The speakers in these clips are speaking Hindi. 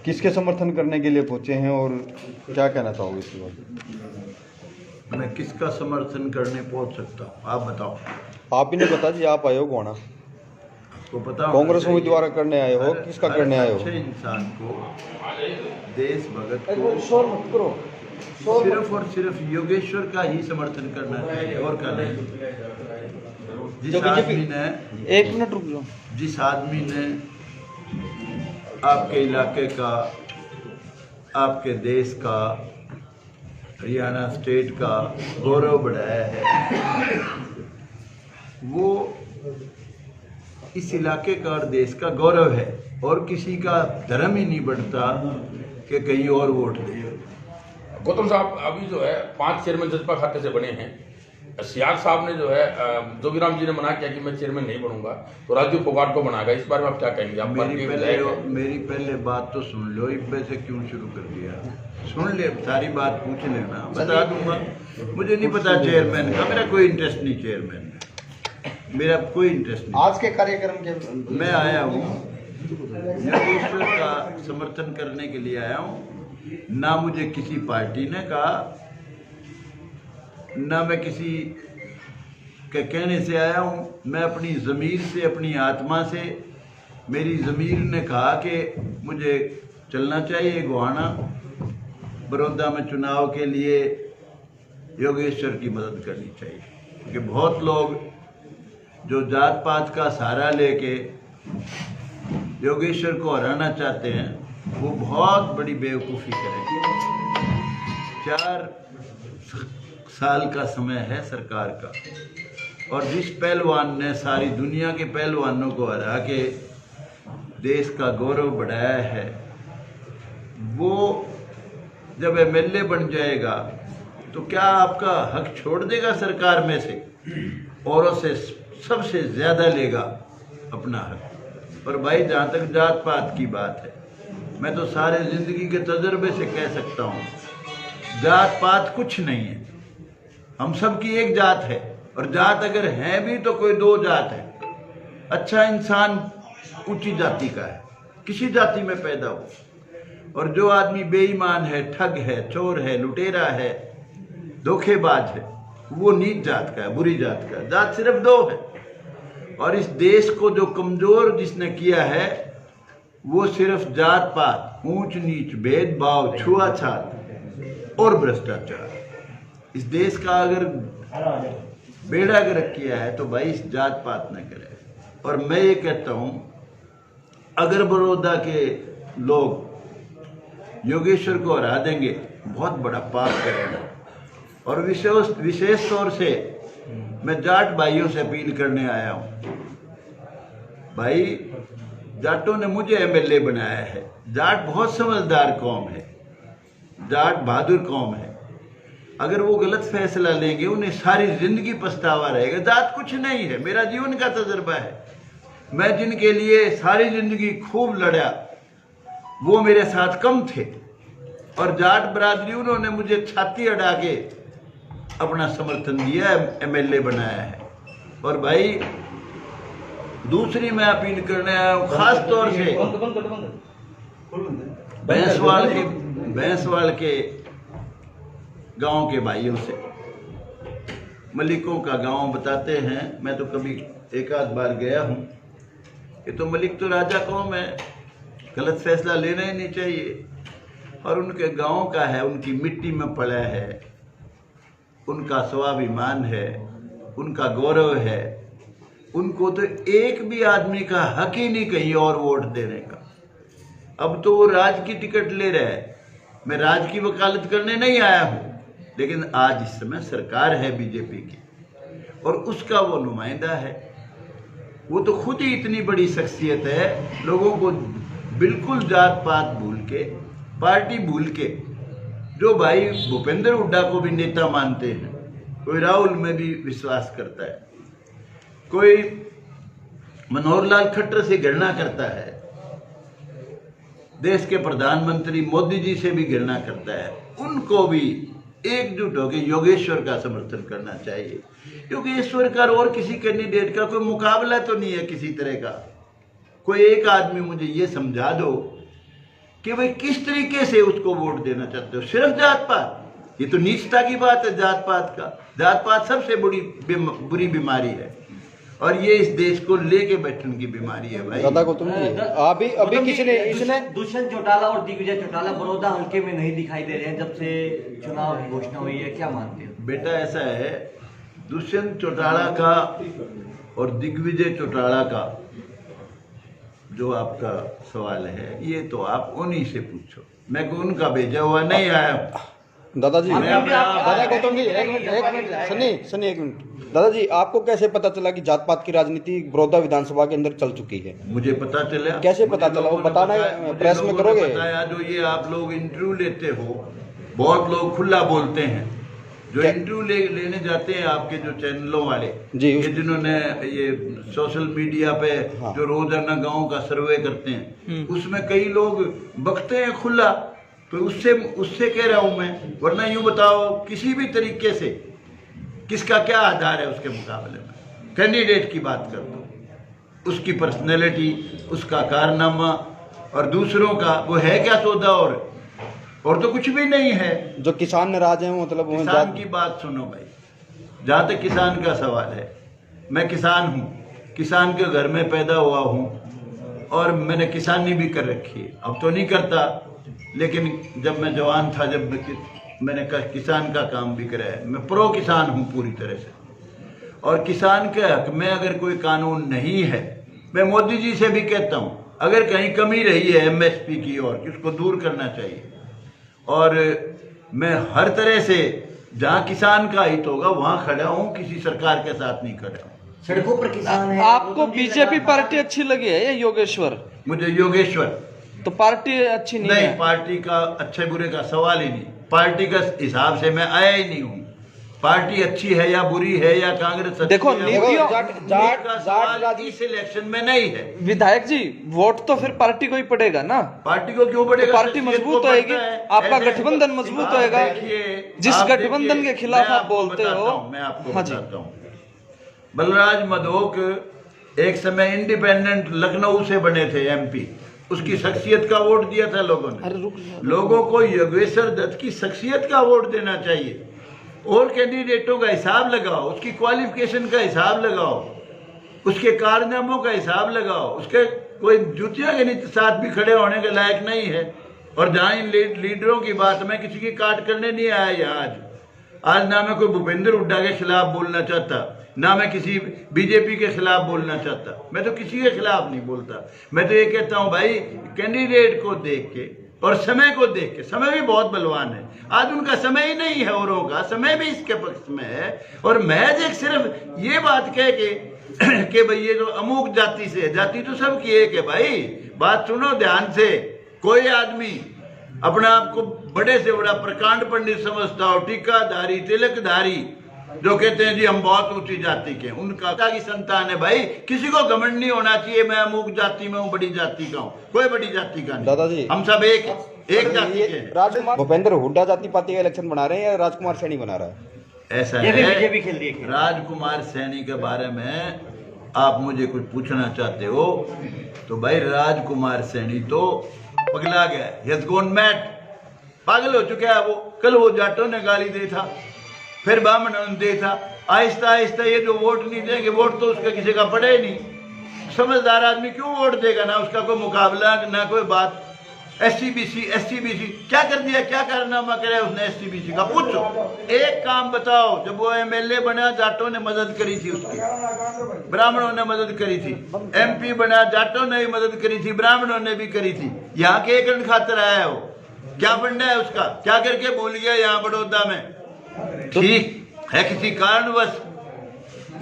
किसके समर्थन करने के लिए पहुंचे हैं और क्या कहना चाहोगे इसके बाद? मैं किसका समर्थन करने पहुंच सकता हूँ, आप बताओ। आप ही ने बता जी, आप आए हो गोवाना, आपको पता होना कांग्रेस चाहिए। उम्मीदवार करने आए हो, किसका करने आए हो? अच्छे इंसान को, देश भगत को सिर्फ और सिर्फ योगेश्वर का ही समर्थन करना चाहिए, और का नहीं। एक मिनट रुक जाओ। जिस आदमी ने आपके इलाके का, आपके देश का, हरियाणा स्टेट का गौरव बढ़ाया है, वो इस इलाके का और देश का गौरव है, और किसी का धर्म ही नहीं बढ़ता कि कहीं और वोट दे। गौतम साहब अभी जो है 5 चेयरमैन जजपा खाते से बने हैं। सियाग साहब ने जो है जोगीराम जी ने मना किया कि मैं चेयरमैन नहीं बनूंगा, तो राजू फोगाट को बनाएगा। इस बारे में आप क्या कहेंगे? आप मेरी पहले बात तो सुन लो, इब्बे से क्यों शुरू कर दिया? सुन ले, सारी बात पूछ लेना, बता दूंगा। मुझे नहीं पता चेयरमैन का, मेरा कोई इंटरेस्ट नहीं चेयरमैन में, मेरा कोई इंटरेस्ट नहीं। आज के कार्यक्रम के मैं आया हूँ योगेश्वर का समर्थन करने के लिए आया हूँ। ना मुझे किसी पार्टी ने कहा, ना मैं किसी के कहने से आया हूँ। मैं अपनी ज़मीर से, अपनी आत्मा से, मेरी ज़मीर ने कहा कि मुझे चलना चाहिए गोहाना बड़ौदा में चुनाव के लिए, योगेश्वर की मदद करनी चाहिए। क्योंकि बहुत लोग जो जात पात का सहारा लेके योगेश्वर को हराना चाहते हैं, वो बहुत बड़ी बेवकूफ़ी करेंगे। 4 साल का समय है सरकार का, और जिस पहलवान ने सारी दुनिया के पहलवानों को हरा के देश का गौरव बढ़ाया है, वो जब एमएलए बन जाएगा तो क्या आपका हक छोड़ देगा सरकार में से? औरों से सबसे ज़्यादा लेगा अपना हक। पर भाई, जहाँ तक जात पात की बात है, मैं तो सारे ज़िंदगी के तजर्बे से कह सकता हूँ, जात पात कुछ नहीं है। हम सब की एक जात है, और जात अगर है भी तो कोई 2 जात है। अच्छा इंसान ऊंची जाति का है, किसी जाति में पैदा हो, और जो आदमी बेईमान है, ठग है, चोर है, लुटेरा है, धोखेबाज है, वो नीच जात का है, बुरी जात का है। जात सिर्फ 2 है, और इस देश को जो कमजोर जिसने किया है, वो सिर्फ जात पात, ऊंच नीच, भेदभाव, छुआछात और भ्रष्टाचार। इस देश का अगर बेड़ा गर्क किया है तो भाई इस जात पात न करे। और मैं ये कहता हूँ, अगर बड़ौदा के लोग योगेश्वर को हरा देंगे, बहुत बड़ा पाप करेंगे। और विशेष तौर से मैं जाट भाइयों से अपील करने आया हूँ। भाई, जाटों ने मुझे एमएलए बनाया है। जाट बहुत समझदार कौम है, जाट बहादुर कौम है। अगर वो गलत फैसला लेंगे, उन्हें सारी जिंदगी पछतावा रहेगा। जात कुछ नहीं है, मेरा जीवन का तजर्बा है। मैं जिनके लिए सारी जिंदगी खूब लड़ा, वो मेरे साथ कम थे, और जाट बरादरी उन्होंने मुझे छाती अड़ा के अपना समर्थन दिया, एमएलए बनाया है। और भाई, दूसरी मैं अपील करने आया हूँ खास तौर से भैंसवाल के गांव के भाइयों से। मलिकों का गांव बताते हैं, मैं तो कभी एक आध बार गया हूँ। ये तो मलिक तो राजा कौम है, गलत फैसला लेना ही नहीं चाहिए। और उनके गांव का है, उनकी मिट्टी में पड़ा है, उनका स्वाभिमान है, उनका गौरव है। उनको तो एक भी आदमी का हक ही नहीं कहीं और वोट देने का। अब तो वो राज की टिकट ले रहा है। मैं राज की वकालत करने नहीं आया हूँ, लेकिन आज इस समय सरकार है बीजेपी की, और उसका वो नुमाइंदा है। वो तो खुद ही इतनी बड़ी शख्सियत है, लोगों को बिल्कुल जात पात भूल के, पार्टी भूल के, जो भाई भूपेंद्र हुड्डा को भी नेता मानते हैं, कोई राहुल में भी विश्वास करता है, कोई मनोहर लाल खट्टर से घृणा करता है, देश के प्रधानमंत्री मोदी जी से भी घृणा करता है, उनको भी एकजुट होकर योगेश्वर का समर्थन करना चाहिए। क्योंकि ईश्वर का और किसी कैंडिडेट का कोई मुकाबला तो नहीं है किसी तरह का। कोई एक आदमी मुझे ये समझा दो कि भाई किस तरीके से उसको वोट देना चाहते हो। सिर्फ जात पात, ये तो नीचता की बात है जात पात का। जात पात सबसे बुरी बीमारी है और ये इस देश को लेके बैठने की बीमारी है भाई। दादा गौतम जी, अभी किसने इसने दुष्यंत चौटाला और दिग्विजय चौटाला बड़ौदा हल्के में नहीं दिखाई दे रहे हैं जब से चुनाव घोषणा हुई है, क्या मानते हो? बेटा ऐसा है, दुष्यंत चौटाला का और दिग्विजय चौटाला का जो आपका सवाल है, ये तो आप उन्हीं से पूछो, मैं उनका भेजा हुआ नहीं आया हूँ। दादा जी, दादा गौतम जी, एक मिनट सनी एक मिनट। दादा जी, आपको कैसे पता चला कि जात पात की राजनीति बड़ौदा विधानसभा के अंदर चल चुकी है? मुझे पता चला। कैसे पता चला, वो बताना प्रेस में करोगे? बताया, जो ये आप लोग इंटरव्यू लेते हो, बहुत लोग खुला बोलते हैं, जो इंटरव्यू लेने जाते हैं आपके जो चैनलों वाले जी, ये जिन्होंने ये सोशल मीडिया पे हाँ, जो रोजाना गांव का सर्वे करते हैं, उसमें कई लोग बकते हैं खुला, तो उससे कह रहा हूं मैं। वरना यूं बताओ, किसी भी तरीके से किसका क्या आधार है उसके मुकाबले में? कैंडिडेट की बात कर दो, उसकी पर्सनैलिटी, उसका कारनामा, और दूसरों का वो है क्या सौदा, और तो कुछ भी नहीं है। जो किसान नाराज हैं, मतलब किसान की बात सुनो भाई, जहाँ तक किसान का सवाल है, मैं किसान हूँ, किसान के घर में पैदा हुआ हूँ और मैंने किसानी भी कर रखी है। अब तो नहीं करता, लेकिन जब मैं जवान था, जब मैंने किसान का काम भी करा है। मैं प्रो किसान हूँ पूरी तरह से, और किसान के हक में अगर कोई कानून नहीं है, मैं मोदी जी से भी कहता हूँ, अगर कहीं कमी रही है एमएसपी की और उसको दूर करना चाहिए। और मैं हर तरह से जहाँ किसान का हित होगा वहाँ खड़ा हूँ, किसी सरकार के साथ नहीं खड़ा हूँ। सड़कों पर किसान है। आपको बीजेपी पार्टी अच्छी लगी है या योगेश्वर? मुझे योगेश्वर, तो पार्टी अच्छी नहीं है? पार्टी का अच्छे बुरे का सवाल ही नहीं, पार्टी का हिसाब से मैं आया ही नहीं हूँ। पार्टी अच्छी है या बुरी है या कांग्रेस अच्छी देखो, है, नीतियों का सवाल इस इलेक्शन में नहीं है। विधायक जी, वोट तो फिर पार्टी को ही पड़ेगा ना? पार्टी को क्यों पड़ेगा? तो पार्टी मजबूत होएगी, आपका गठबंधन मजबूत होएगा। जिस गठबंधन के खिलाफ आप बोलते हो, मैं आपको बताता हूँ, बलराज मधोक एक समय इंडिपेंडेंट लखनऊ से बने थे एमपी, उसकी शख्सियत का वोट दिया था लोगों ने। लोगों को योगेश्वर दत्त की शख्सियत का वोट देना चाहिए, और कैंडिडेटों का हिसाब लगाओ, उसकी क्वालिफिकेशन का हिसाब लगाओ, उसके कारनामों का हिसाब लगाओ। उसके कोई जूतियों के साथ भी खड़े होने के लायक नहीं है। और जहाँ इन लीडरों की बात, मैं किसी की काट करने नहीं आया यहाँ आज ना मैं कोई भूपेंद्र हुड्डा के खिलाफ बोलना चाहता, ना मैं किसी बीजेपी के खिलाफ बोलना चाहता, मैं तो किसी के खिलाफ नहीं बोलता। मैं तो ये कहता हूँ भाई, कैंडिडेट को देख के और समय को देख के, समय भी बहुत बलवान है, आज उनका समय ही नहीं है, औरों का समय भी इसके पक्ष में है। और महज एक सिर्फ ये बात कह के कि भाई ये जो अमुक जाति से है, जाति तो सबकी एक है भाई। बात सुनो ध्यान से, कोई आदमी अपने आप को बड़े से बड़ा प्रकांड पंडित समझता हो, टीकाधारी, तिलकधारी, जो कहते हैं जी हम बहुत ऊंची जाति के, उनका की संतान है भाई। किसी को घमंड नहीं होना चाहिए मैं अमुक जाति में हूँ, बड़ी जाति का हूँ, कोई बड़ी जाति का नहीं। दादाजी, हम सब एक जाति के हैं। राजकुमार भूपेंद्र हुड्डा जाति पाति का इलेक्शन बना रहे हैं या राजकुमार सैनी बना रहा है? ऐसा ये भी है, बीजेपी खेल रही है। राजकुमार सैनी के बारे में आप मुझे कुछ पूछना चाहते हो तो भाई, राजकुमार सैनी तो पगला गया, he has gone mad, पागल हो चुका है वो। कल वो जाटों ने गाली दे था, फिर ब्राह्मणों ने दे था, आहिस्ता आहिस्ता ये जो वोट नहीं देंगे, वोट तो उसका किसी का पड़े ही नहीं। समझदार आदमी क्यों वोट देगा? ना उसका कोई मुकाबला, ना कोई बात। एससीबीसी क्या कर दिया, क्या कारनामा करे उसने एससीबीसी का? पूछो, एक काम बताओ। जब वो एमएलए बना, जाटों ने मदद करी थी उसकी, ब्राह्मणों ने मदद करी थी। एमपी बना, जाटों ने भी मदद करी थी, ब्राह्मणों ने भी करी थी। यहाँ के एक खातर आया हो, क्या फंडा है उसका? क्या करके भूल गया यहाँ बड़ौदा में? ठीक है, किसी कारणवश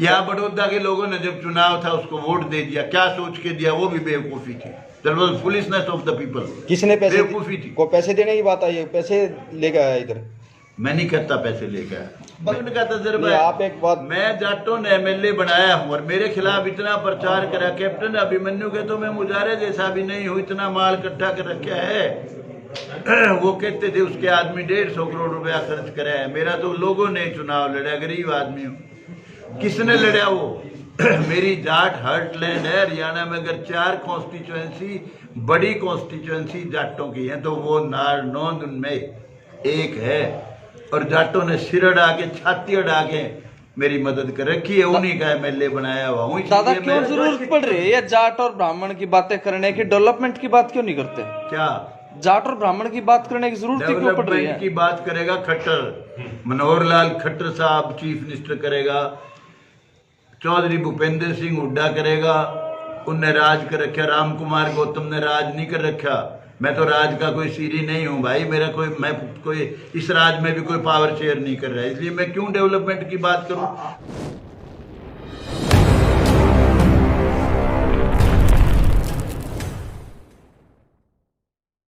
यहाँ बड़ौदा के लोगों ने जब चुनाव था उसको वोट दे दिया। क्या सोच के दिया? वो भी बेवकूफी थी। Foolishness of the people. किसने पैसे? बेवकूफी थी। को पैसे देने की बात आई है, पैसे लेके आया इधर? मैं नहीं कहता पैसे लेके आया, उनका तजर्बा है। आप एक बात, मैं जाटों ने एमएलए बनाया हूँ और मेरे खिलाफ इतना प्रचार करा, कैप्टन अभिमन्यु के तो मैं मुजारे जैसा भी नहीं हूँ, इतना माल इकट्ठा कर रखा है। वो कहते थे उसके आदमी 150 करोड़ रुपया खर्च करा है। मेरा तो लोगों ने चुनाव लड़ा, गरीब आदमी हूँ। किसने लड़ा? वो मेरी जाट हार्टलैंड है। हरियाणा में अगर 4 कॉन्स्टिट्यूएंसी बड़ी कॉन्स्टिट्यूएंसी जाटों की है तो वो नारनौंद उनमें एक है। और जाटों ने सिर अड़ा के, छाती अड़ा के मेरी मदद कर रखी है, उन्हीं का एमएलए बनाया हुआ हूँ। दादा क्यों जरूरत पड़ रही है जाट और ब्राह्मण की बातें करने की, डेवलपमेंट की बात क्यों नहीं करते? क्या जाट और ब्राह्मण की बात करने की जरूरत क्यों पड़ रही है? डेवलपमेंट की बात करेगा खट्टर, मनोहर लाल खट्टर साहब चीफ मिनिस्टर करेगा, चौधरी भूपेंद्र सिंह हुड्डा करेगा, उनने राज कर रखा। राम कुमार गौतम ने राज नहीं कर रखा। मैं तो राज का कोई सीरी नहीं हूँ भाई, मैं कोई इस राज में भी कोई पावर शेयर नहीं कर रहा है, इसलिए मैं क्यों डेवलपमेंट की बात करूँ।